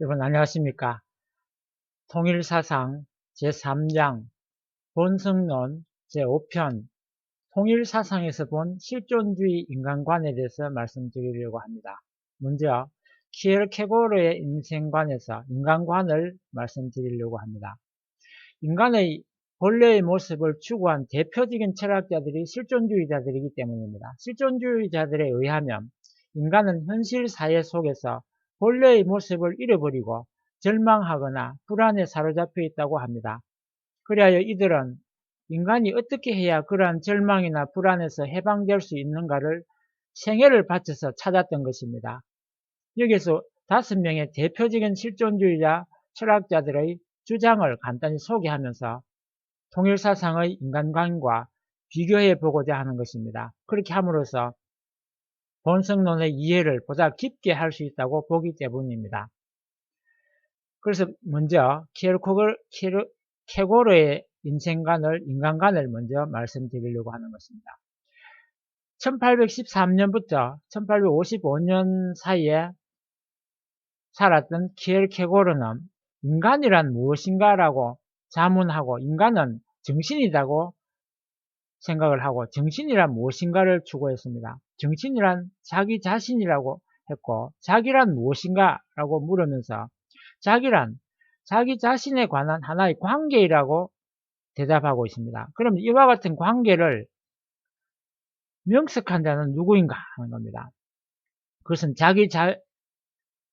여러분 안녕하십니까? 통일사상 제3장 본성론 제5편 통일사상에서 본 실존주의 인간관에 대해서 말씀드리려고 합니다. 먼저 키에르케고르의 인생관에서 인간관을 말씀드리려고 합니다. 인간의 본래의 모습을 추구한 대표적인 철학자들이 실존주의자들이기 때문입니다. 실존주의자들에 의하면 인간은 현실 사회 속에서 본래의 모습을 잃어버리고 절망하거나 불안에 사로잡혀 있다고 합니다. 그리하여 이들은 인간이 어떻게 해야 그러한 절망이나 불안에서 해방될 수 있는가를 생애를 바쳐서 찾았던 것입니다. 여기서 5명의 대표적인 실존주의자 철학자들의 주장을 간단히 소개하면서 통일사상의 인간관과 비교해 보고자 하는 것입니다. 그렇게 함으로써 본성론의 이해를 보다 깊게 할 수 있다고 보기 때문입니다. 그래서 먼저 키에르케고르의 인간관을 먼저 말씀드리려고 하는 것입니다. 1813년부터 1855년 사이에 살았던 키에르케고르는 인간이란 무엇인가라고 자문하고 인간은 정신이라고 생각을 하고 정신이란 무엇인가를 추구했습니다. 정신이란 자기 자신이라고 했고 자기란 무엇인가라고 물으면서 자기란 자기 자신에 관한 하나의 관계이라고 대답하고 있습니다. 그럼 이와 같은 관계를 명석한 자는 누구인가 하는 겁니다. 그것은 자기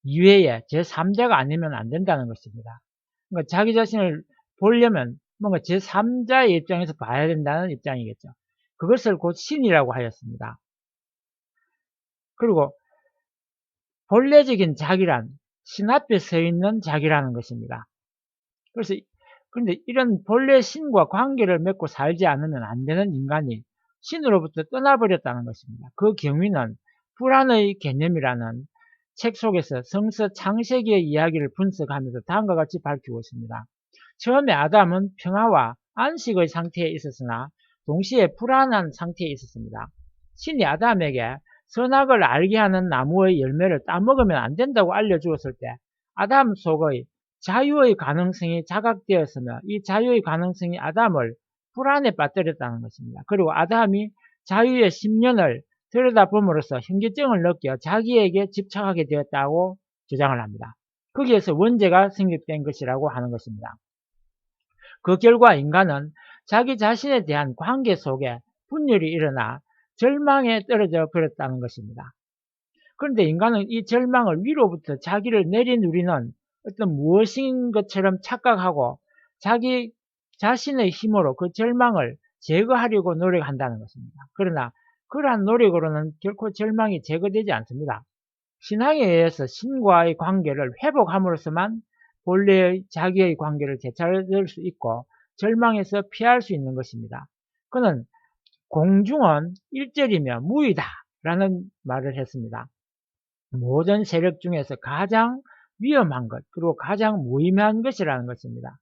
이외에 제3자가 아니면 안 된다는 것입니다. 그러니까 자기 자신을 보려면 뭔가 제3자의 입장에서 봐야 된다는 입장이겠죠. 그것을 곧 신이라고 하였습니다. 그리고 본래적인 자기란 신 앞에 서 있는 자기라는 것입니다. 그런데 이런 본래 신과 관계를 맺고 살지 않으면 안 되는 인간이 신으로부터 떠나버렸다는 것입니다. 그 경위는 불안의 개념이라는 책 속에서 성서 창세기의 이야기를 분석하면서 다음과 같이 밝히고 있습니다. 처음에 아담은 평화와 안식의 상태에 있었으나 동시에 불안한 상태에 있었습니다. 신이 아담에게 선악을 알게 하는 나무의 열매를 따먹으면 안 된다고 알려주었을 때 아담 속의 자유의 가능성이 자각되었으며 이 자유의 가능성이 아담을 불안에 빠뜨렸다는 것입니다. 그리고 아담이 자유의 심년을 들여다봄으로써 현기증을 느껴 자기에게 집착하게 되었다고 주장을 합니다. 거기에서 원죄가 성립된 것이라고 하는 것입니다. 그 결과 인간은 자기 자신에 대한 관계 속에 분열이 일어나 절망에 떨어져 버렸다는 것입니다. 그런데 인간은 이 절망을 위로부터 자기를 내리누리는 어떤 무엇인 것처럼 착각하고 자기 자신의 힘으로 그 절망을 제거하려고 노력한다는 것입니다. 그러나 그러한 노력으로는 결코 절망이 제거되지 않습니다. 신앙에 의해서 신과의 관계를 회복함으로써만 본래의 자기의 관계를 되찾을 수 있고 절망에서 피할 수 있는 것입니다. 그는 공중은 일절이며 무의다 라는 말을 했습니다. 모든 세력 중에서 가장 위험한 것 그리고 가장 무의미한 것이라는 것입니다.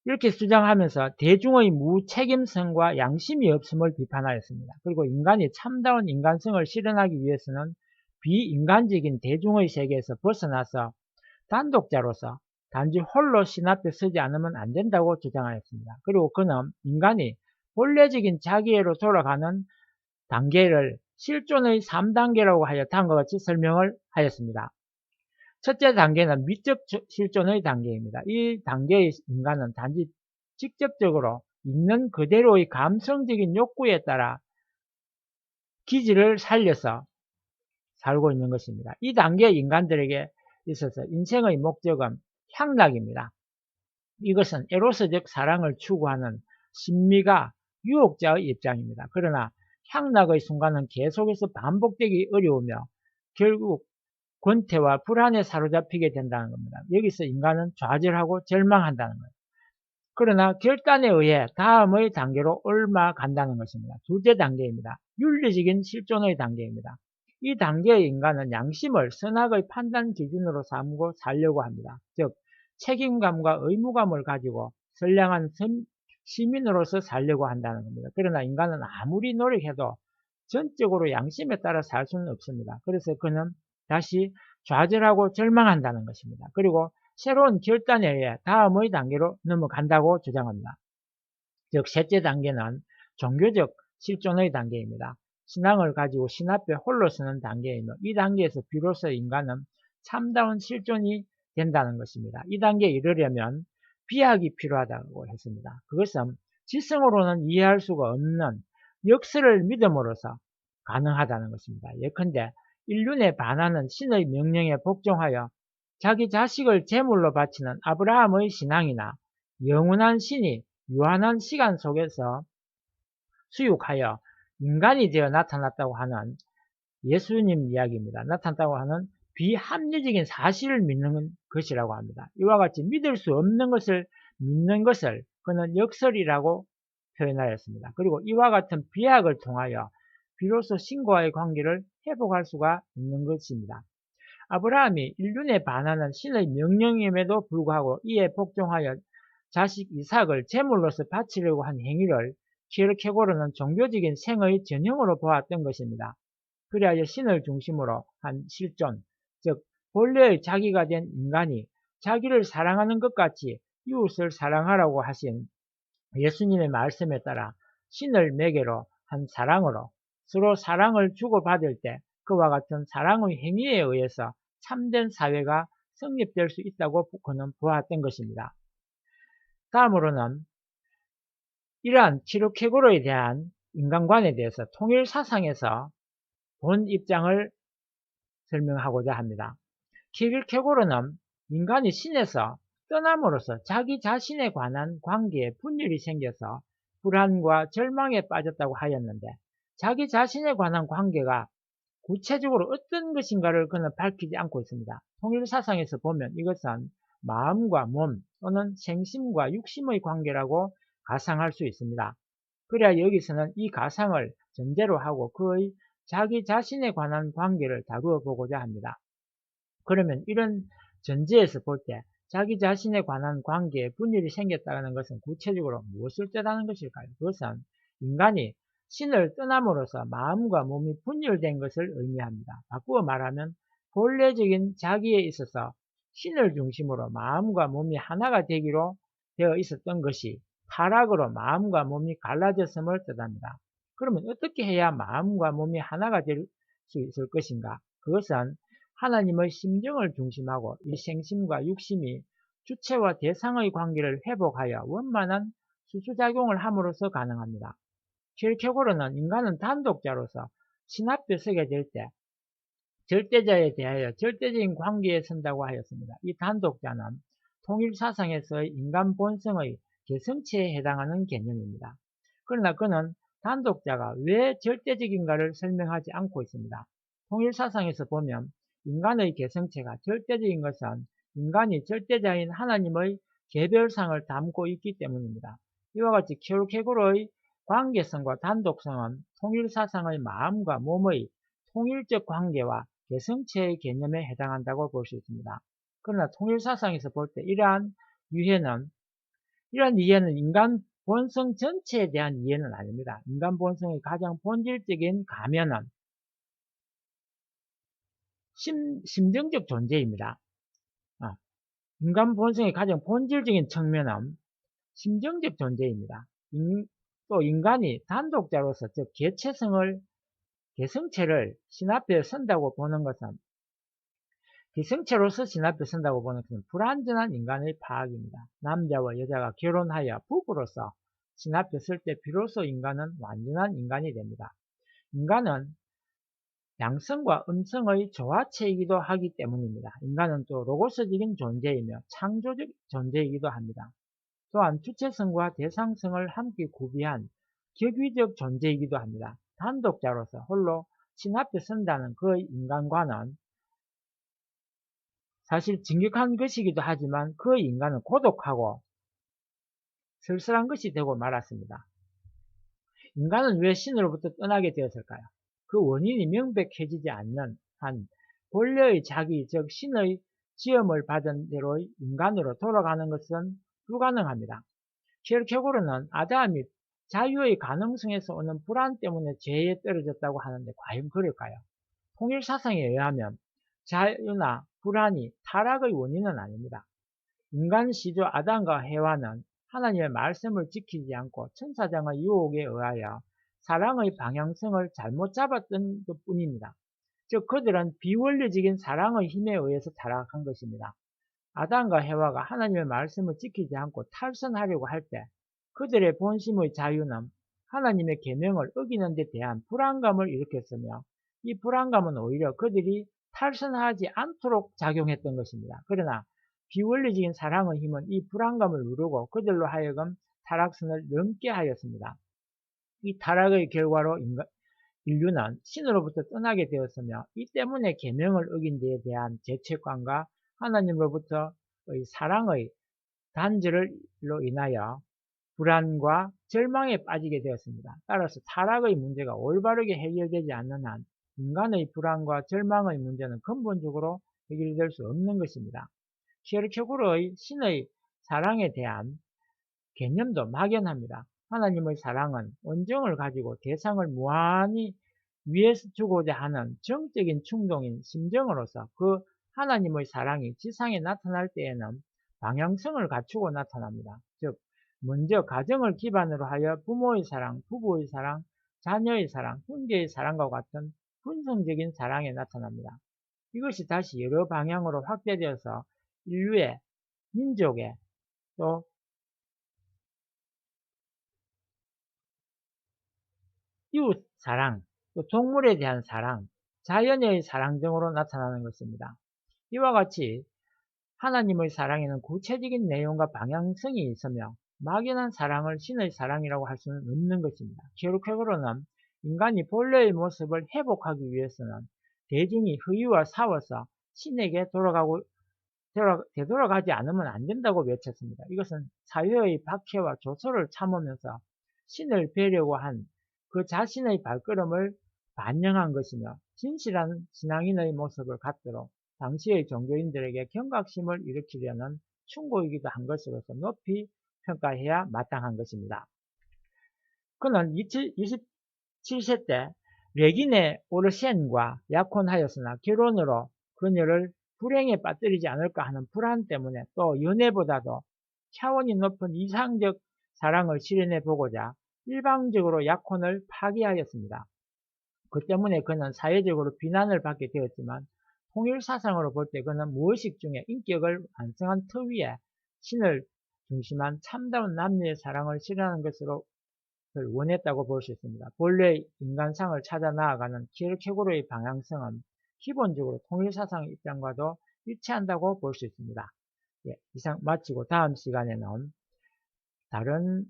이렇게 주장하면서 대중의 무책임성과 양심이 없음을 비판하였습니다. 그리고 인간이 참다운 인간성을 실현하기 위해서는 비인간적인 대중의 세계에서 벗어나서 단독자로서 단지 홀로 신 앞에 서지 않으면 안 된다고 주장하였습니다. 그리고 그는 인간이 본래적인 자기애로 돌아가는 단계를 실존의 3단계라고 하여 다음과 같이 설명을 하였습니다. 첫째 단계는 미적 실존의 단계입니다. 이 단계의 인간은 단지 직접적으로 있는 그대로의 감성적인 욕구에 따라 기질을 살려서 살고 있는 것입니다. 이 단계의 인간들에게 있어서 인생의 목적은 향락입니다. 이것은 에로스적 사랑을 추구하는 신미가 유혹자의 입장입니다. 그러나 향락의 순간은 계속해서 반복되기 어려우며 결국 권태와 불안에 사로잡히게 된다는 겁니다. 여기서 인간은 좌절하고 절망한다는 거예요. 그러나 결단에 의해 다음의 단계로 옮아간다는 것입니다. 둘째 단계입니다. 윤리적인 실존의 단계입니다. 이 단계의 인간은 양심을 선악의 판단 기준으로 삼고 살려고 합니다. 즉 책임감과 의무감을 가지고 선량한 시민으로서 살려고 한다는 겁니다. 그러나 인간은 아무리 노력해도 전적으로 양심에 따라 살 수는 없습니다. 그래서 그는 다시 좌절하고 절망한다는 것입니다. 그리고 새로운 결단에 의해 다음의 단계로 넘어간다고 주장합니다. 즉 셋째 단계는 종교적 실존의 단계입니다. 신앙을 가지고 신 앞에 홀로 서는 단계이며 이 단계에서 비로소 인간은 참다운 실존이 된다는 것입니다. 이 단계에 이르려면 비약이 필요하다고 했습니다. 그것은 지성으로는 이해할 수가 없는 역설을 믿음으로써 가능하다는 것입니다. 예컨대 인륜에 반하는 신의 명령에 복종하여 자기 자식을 제물로 바치는 아브라함의 신앙이나 영원한 신이 유한한 시간 속에서 수육하여 인간이 되어 나타났다고 하는 예수님 이야기입니다. 나타났다고 하는 비합리적인 사실을 믿는 것이라고 합니다. 이와 같이 믿을 수 없는 것을 믿는 것을 그는 역설이라고 표현하였습니다. 그리고 이와 같은 비약을 통하여 비로소 신과의 관계를 회복할 수가 있는 것입니다. 아브라함이 인륜에 반하는 신의 명령임에도 불구하고 이에 복종하여 자식 이삭을 제물로서 바치려고 한 행위를 키르케고르는 종교적인 생의 전형으로 보았던 것입니다. 그리하여 신을 중심으로 한 실존, 즉 본래의 자기가 된 인간이 자기를 사랑하는 것 같이 이웃을 사랑하라고 하신 예수님의 말씀에 따라 신을 매개로 한 사랑으로 서로 사랑을 주고받을 때 그와 같은 사랑의 행위에 의해서 참된 사회가 성립될 수 있다고 그는 보았던 것입니다. 다음으로는 이러한 키르케고르에 대한 인간관에 대해서 통일 사상에서 본 입장을 설명하고자 합니다. 키르케고르는 인간이 신에서 떠남으로써 자기 자신에 관한 관계에 분열이 생겨서 불안과 절망에 빠졌다고 하였는데 자기 자신에 관한 관계가 구체적으로 어떤 것인가를 그는 밝히지 않고 있습니다. 통일사상에서 보면 이것은 마음과 몸 또는 생심과 육심의 관계라고 가상할 수 있습니다. 그래야 여기서는 이 가상을 전제로 하고 그의 자기 자신에 관한 관계를 다루어 보고자 합니다. 그러면 이런 전제에서 볼 때 자기 자신에 관한 관계에 분열이 생겼다는 것은 구체적으로 무엇을 뜻하는 것일까요? 그것은 인간이 신을 떠남으로써 마음과 몸이 분열된 것을 의미합니다. 바꾸어 말하면 본래적인 자기에 있어서 신을 중심으로 마음과 몸이 하나가 되기로 되어 있었던 것이 타락으로 마음과 몸이 갈라졌음을 뜻합니다. 그러면 어떻게 해야 마음과 몸이 하나가 될 수 있을 것인가? 그것은 하나님의 심정을 중심하고 이 생심과 육심이 주체와 대상의 관계를 회복하여 원만한 수수작용을 함으로써 가능합니다. 키르케고르는 인간은 단독자로서 신 앞에 서게 될 때 절대자에 대하여 절대적인 관계에 선다고 하였습니다. 이 단독자는 통일사상에서의 인간 본성의 개성체에 해당하는 개념입니다. 그러나 그는 단독자가 왜 절대적인가를 설명하지 않고 있습니다. 통일사상에서 보면 인간의 개성체가 절대적인 것은 인간이 절대자인 하나님의 개별상을 담고 있기 때문입니다. 이와 같이 키르케고르의 관계성과 단독성은 통일사상의 마음과 몸의 통일적 관계와 개성체의 개념에 해당한다고 볼 수 있습니다. 그러나 통일사상에서 볼 때 이러한 이해는 인간 본성 전체에 대한 이해는 아닙니다. 인간 본성의 가장 본질적인 가면은 심정적 존재입니다. 인간 본성의 가장 본질적인 측면은 심정적 존재입니다. 또 인간이 단독자로서 즉 개성체를 신 앞에 선다고 보는 것은 기성체로서 신 앞에 선다고 보는 것은 불완전한 인간의 파악입니다. 남자와 여자가 결혼하여 부부로서 신 앞에 설 때 비로소 인간은 완전한 인간이 됩니다. 인간은 양성과 음성의 조화체이기도 하기 때문입니다. 인간은 또 로고스적인 존재이며 창조적 존재이기도 합니다. 또한 주체성과 대상성을 함께 구비한 격위적 존재이기도 합니다. 단독자로서 홀로 신 앞에 선다는 그의 인간관은 사실 진격한 것이기도 하지만 그의 인간은 고독하고 쓸쓸한 것이 되고 말았습니다. 인간은 왜 신으로부터 떠나게 되었을까요? 그 원인이 명백해지지 않는 한 본래의 자기 즉 신의 지음을 받은 대로의 인간으로 돌아가는 것은 불가능합니다. 키르케고르는 아담이 자유의 가능성에서 오는 불안 때문에 죄에 떨어졌다고 하는데 과연 그럴까요? 통일사상에 의하면 자유나 불안이 타락의 원인은 아닙니다. 인간 시조 아담과 해와는 하나님의 말씀을 지키지 않고 천사장의 유혹에 의하여 사랑의 방향성을 잘못 잡았던 것 뿐입니다. 즉 그들은 비원리적인 사랑의 힘에 의해서 타락한 것입니다. 아담과 해와가 하나님의 말씀을 지키지 않고 탈선하려고 할 때 그들의 본심의 자유는 하나님의 계명을 어기는 데 대한 불안감을 일으켰으며 이 불안감은 오히려 그들이 탈선하지 않도록 작용했던 것입니다. 그러나 비원리적인 사랑의 힘은 이 불안감을 누르고 그들로 하여금 타락선을 넘게 하였습니다. 이 타락의 결과로 인류는 신으로부터 떠나게 되었으며 이 때문에 계명을 어긴 데에 대한 죄책감과 하나님으로부터의 사랑의 단절로 인하여 불안과 절망에 빠지게 되었습니다. 따라서 타락의 문제가 올바르게 해결되지 않는 한 인간의 불안과 절망의 문제는 근본적으로 해결될 수 없는 것입니다. 키에르케고르의 신의 사랑에 대한 개념도 막연합니다. 하나님의 사랑은 온정을 가지고 대상을 무한히 위에서 주고자 하는 정적인 충동인 심정으로서 그 하나님의 사랑이 지상에 나타날 때에는 방향성을 갖추고 나타납니다. 즉 먼저 가정을 기반으로 하여 부모의 사랑, 부부의 사랑, 자녀의 사랑, 형제의 사랑과 같은 분성적인 사랑에 나타납니다. 이것이 다시 여러 방향으로 확대되어서 인류의, 민족의, 또 이웃 사랑, 또 동물에 대한 사랑, 자연의 사랑 등으로 나타나는 것입니다. 이와 같이 하나님의 사랑에는 구체적인 내용과 방향성이 있으며 막연한 사랑을 신의 사랑이라고 할 수는 없는 것입니다. 기록적으로는 인간이 본래의 모습을 회복하기 위해서는 대중이 허위와 싸워서 신에게 되돌아가지 않으면 안 된다고 외쳤습니다. 이것은 사회의 박해와 조소를 참으면서 신을 뵈려고 한 그 자신의 발걸음을 반영한 것이며 진실한 신앙인의 모습을 갖도록 당시의 종교인들에게 경각심을 일으키려는 충고이기도 한 것으로서 높이 평가해야 마땅한 것입니다. 그는 27세 때 레기네 오르센과 약혼하였으나 결혼으로 그녀를 불행에 빠뜨리지 않을까 하는 불안 때문에 또 연애보다도 차원이 높은 이상적 사랑을 실현해 보고자 일방적으로 약혼을 파기하였습니다. 그 때문에 그는 사회적으로 비난을 받게 되었지만 통일사상으로 볼 때 그는 무의식 중에 인격을 완성한 터 위에 신을 중심한 참다운 남녀의 사랑을 실현하는 것으로 원했다고 볼 수 있습니다. 본래 인간상을 찾아 나아가는 키에르케고르의 방향성은 기본적으로 통일사상 입장과도 일치한다고 볼 수 있습니다. 예, 이상 마치고 다음 시간에는 다른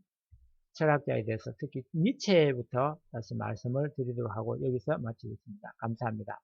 철학자에 대해서 특히 니체부터 다시 말씀을 드리도록 하고 여기서 마치겠습니다. 감사합니다.